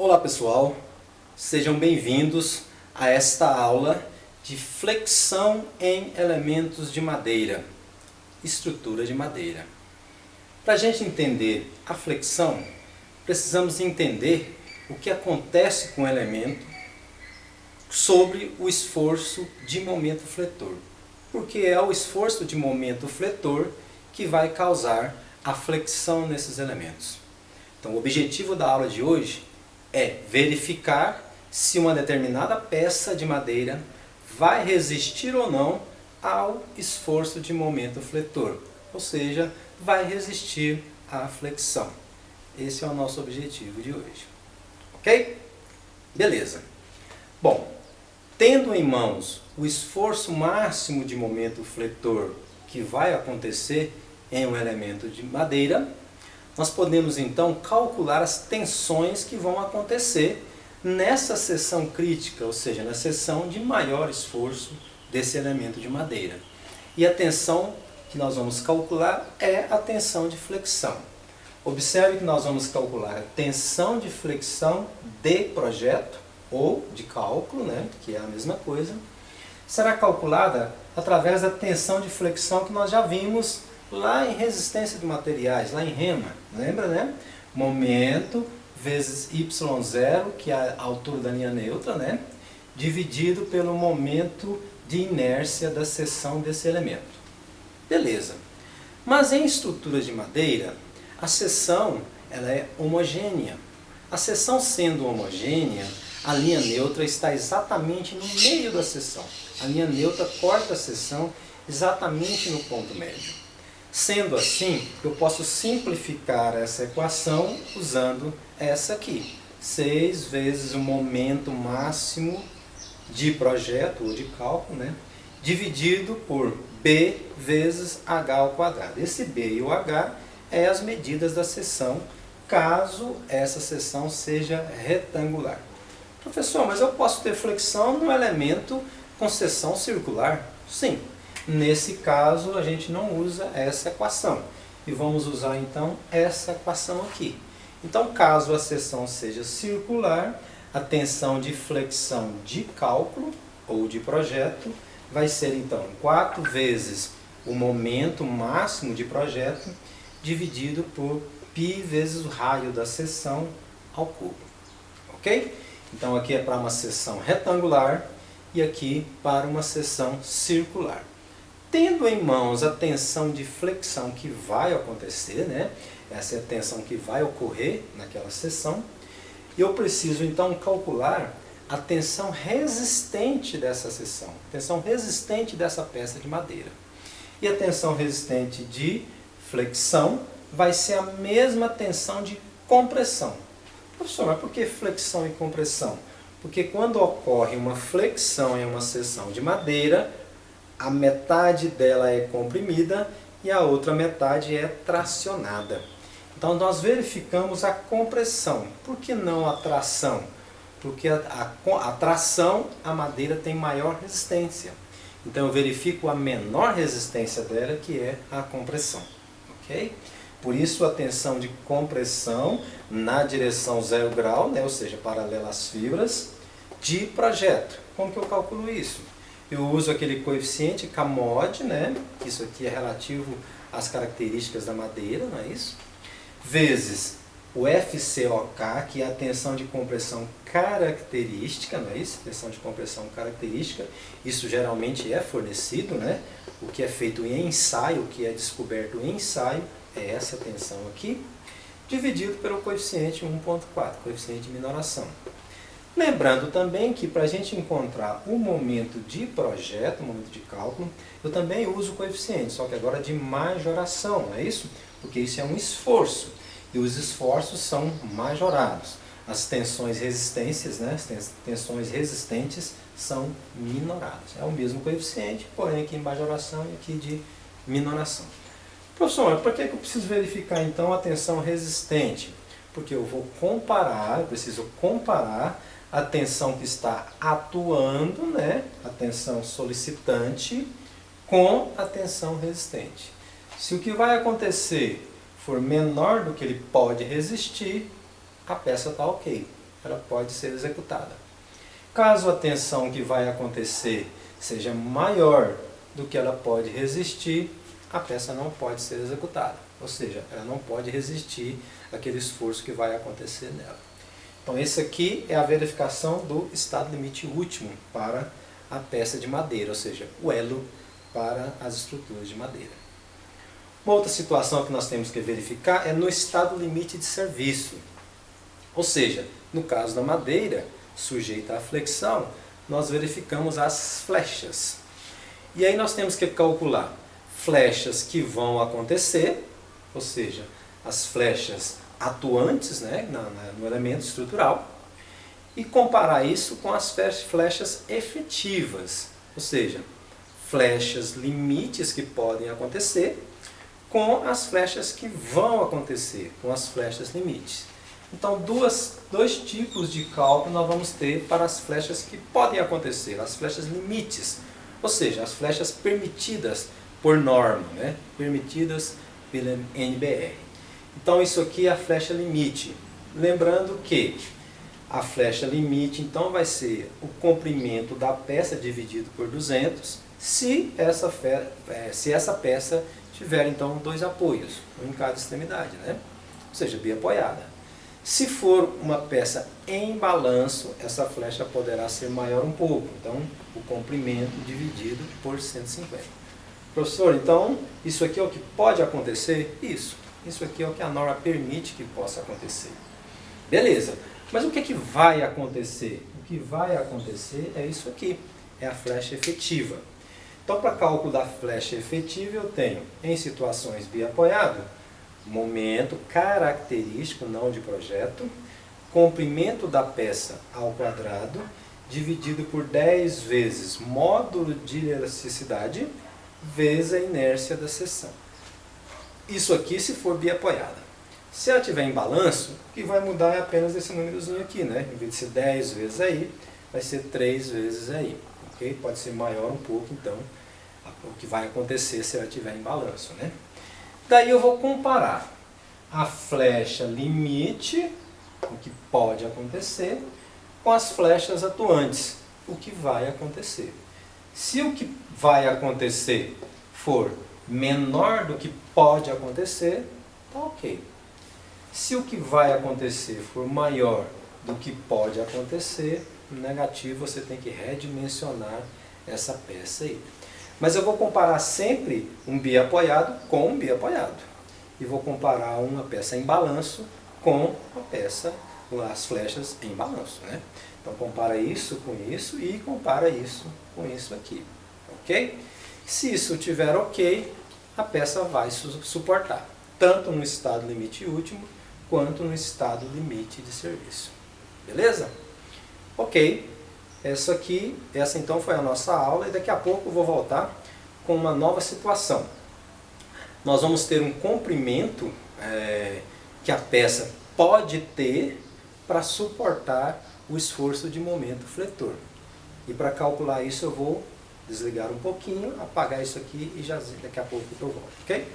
Olá pessoal, sejam bem-vindos a esta aula de flexão em elementos de madeira, estrutura de madeira. Para a gente entender a flexão, precisamos entender o que acontece com o elemento sobre o esforço de momento fletor. Porque é o esforço de momento fletor que vai causar a flexão nesses elementos. Então o objetivo da aula de hoje é verificar se uma determinada peça de madeira vai resistir ou não ao esforço de momento fletor, ou seja, vai resistir à flexão. Esse é o nosso objetivo de hoje. Ok? Beleza. Bom, tendo em mãos o esforço máximo de momento fletor que vai acontecer em um elemento de madeira, nós podemos então calcular as tensões que vão acontecer nessa seção crítica, ou seja, na seção de maior esforço desse elemento de madeira. E a tensão que nós vamos calcular é a tensão de flexão. Observe que nós vamos calcular a tensão de flexão de projeto ou de cálculo, que é a mesma coisa, será calculada através da tensão de flexão que nós já vimos lá em resistência de materiais, lá em REMA, lembra, Momento vezes y0, que é a altura da linha neutra, dividido pelo momento de inércia da seção desse elemento. Beleza. Mas em estruturas de madeira, a seção ela é homogênea. A seção sendo homogênea, a linha neutra está exatamente no meio da seção. A linha neutra corta a seção exatamente no ponto médio. Sendo assim, eu posso simplificar essa equação usando essa aqui. 6 vezes o momento máximo de projeto ou de cálculo, dividido por B vezes H ao quadrado. Esse B e o H é as medidas da seção, caso essa seção seja retangular. Professor, mas eu posso ter flexão no elemento com seção circular? Sim. Nesse caso, a gente não usa essa equação. E vamos usar, então, essa equação aqui. Então, caso a seção seja circular, a tensão de flexão de cálculo, ou de projeto, vai ser, então, 4 vezes o momento máximo de projeto, dividido por π vezes o raio da seção ao cubo. Ok? Então, aqui é para uma seção retangular e aqui para uma seção circular. Tendo em mãos a tensão de flexão que vai acontecer, essa é a tensão que vai ocorrer naquela seção, eu preciso então calcular a tensão resistente dessa seção, a tensão resistente dessa peça de madeira. E a tensão resistente de flexão vai ser a mesma tensão de compressão. Professor, mas por que flexão e compressão? Porque quando ocorre uma flexão em uma seção de madeira, a metade dela é comprimida e a outra metade é tracionada. Então nós verificamos a compressão. Por que não a tração? Porque a tração, a madeira tem maior resistência. Então eu verifico a menor resistência dela, que é a compressão. Ok? Por isso a tensão de compressão na direção 0 grau, ou seja, paralela às fibras, de projeto. Como que eu calculo isso? Eu uso aquele coeficiente K-mod, isso aqui é relativo às características da madeira, não é isso? Vezes o FCOK, que é a tensão de compressão característica, não é isso? Tensão de compressão característica, isso geralmente é fornecido, O que é feito em ensaio, o que é descoberto em ensaio, é essa tensão aqui, dividido pelo coeficiente 1.4, coeficiente de minoração. Lembrando também que para a gente encontrar o momento de projeto, o momento de cálculo, eu também uso o coeficiente, só que agora de majoração, não é isso? Porque isso é um esforço, e os esforços são majorados. As tensões resistências, as tensões resistentes são minoradas. É o mesmo coeficiente, porém aqui em majoração e aqui de minoração. Professor, mas por que eu preciso verificar então a tensão resistente? Porque eu vou comparar, eu preciso comparar a tensão que está atuando, a tensão solicitante, com a tensão resistente. Se o que vai acontecer for menor do que ele pode resistir, a peça está ok. ela pode ser executada. Caso a tensão que vai acontecer seja maior do que ela pode resistir, a peça não pode ser executada. Ou seja, ela não pode resistir àquele esforço que vai acontecer nela. Então, esse aqui é a verificação do estado limite último para a peça de madeira, ou seja, o elo para as estruturas de madeira. Uma outra situação que nós temos que verificar é no estado limite de serviço. Ou seja, no caso da madeira, sujeita à flexão, nós verificamos as flechas. E aí nós temos que calcular flechas que vão acontecer, ou seja, as flechas atuantes, né, no elemento estrutural, e comparar isso com as flechas efetivas, ou seja, flechas limites que podem acontecer com as flechas que vão acontecer, com as flechas limites. Então, dois tipos de cálculo nós vamos ter para as flechas que podem acontecer, as flechas limites, ou seja, as flechas permitidas por norma, né? Permitidas pela NBR. Então, isso aqui é a flecha limite. Lembrando que a flecha limite, então, vai ser o comprimento da peça dividido por 200, se essa peça tiver, então, dois apoios, um em cada extremidade, né? Ou seja, biapoiada. Se for uma peça em balanço, essa flecha poderá ser maior um pouco. Então, o comprimento dividido por 150. Professor, então, isso aqui é o que pode acontecer? Isso. Isso aqui é o que a norma permite que possa acontecer. Beleza. Mas o que é que vai acontecer? O que vai acontecer é isso aqui. É a flecha efetiva. Então, para cálculo da flecha efetiva, eu tenho, em situações biapoiado, momento característico, não de projeto, comprimento da peça ao quadrado, dividido por 10 vezes módulo de elasticidade, vezes a inércia da seção. Isso aqui se for biapoiada. Se ela estiver em balanço, o que vai mudar é apenas esse númerozinho aqui, né? Em vez de ser 10 vezes aí, vai ser 3 vezes aí. Okay? Pode ser maior um pouco, então, o que vai acontecer se ela estiver em balanço, né? Daí eu vou comparar a flecha limite, o que pode acontecer, com as flechas atuantes, o que vai acontecer. Se o que vai acontecer for menor do que pode acontecer, tá ok. Se o que vai acontecer for maior do que pode acontecer, negativo, você tem que redimensionar essa peça aí. Mas eu vou comparar sempre um biapoiado com um biapoiado. E vou comparar uma peça em balanço com a peça, as flechas em balanço, né? Então compara isso com isso e compara isso com isso aqui. Ok? Se isso estiver ok, a peça vai suportar, tanto no estado limite último, quanto no estado limite de serviço. Beleza? Ok. Essa então foi a nossa aula e daqui a pouco eu vou voltar com uma nova situação. Nós vamos ter um comprimento que a peça pode ter para suportar o esforço de momento fletor. E para calcular isso eu vou desligar um pouquinho, apagar isso aqui e já daqui a pouco eu volto, ok?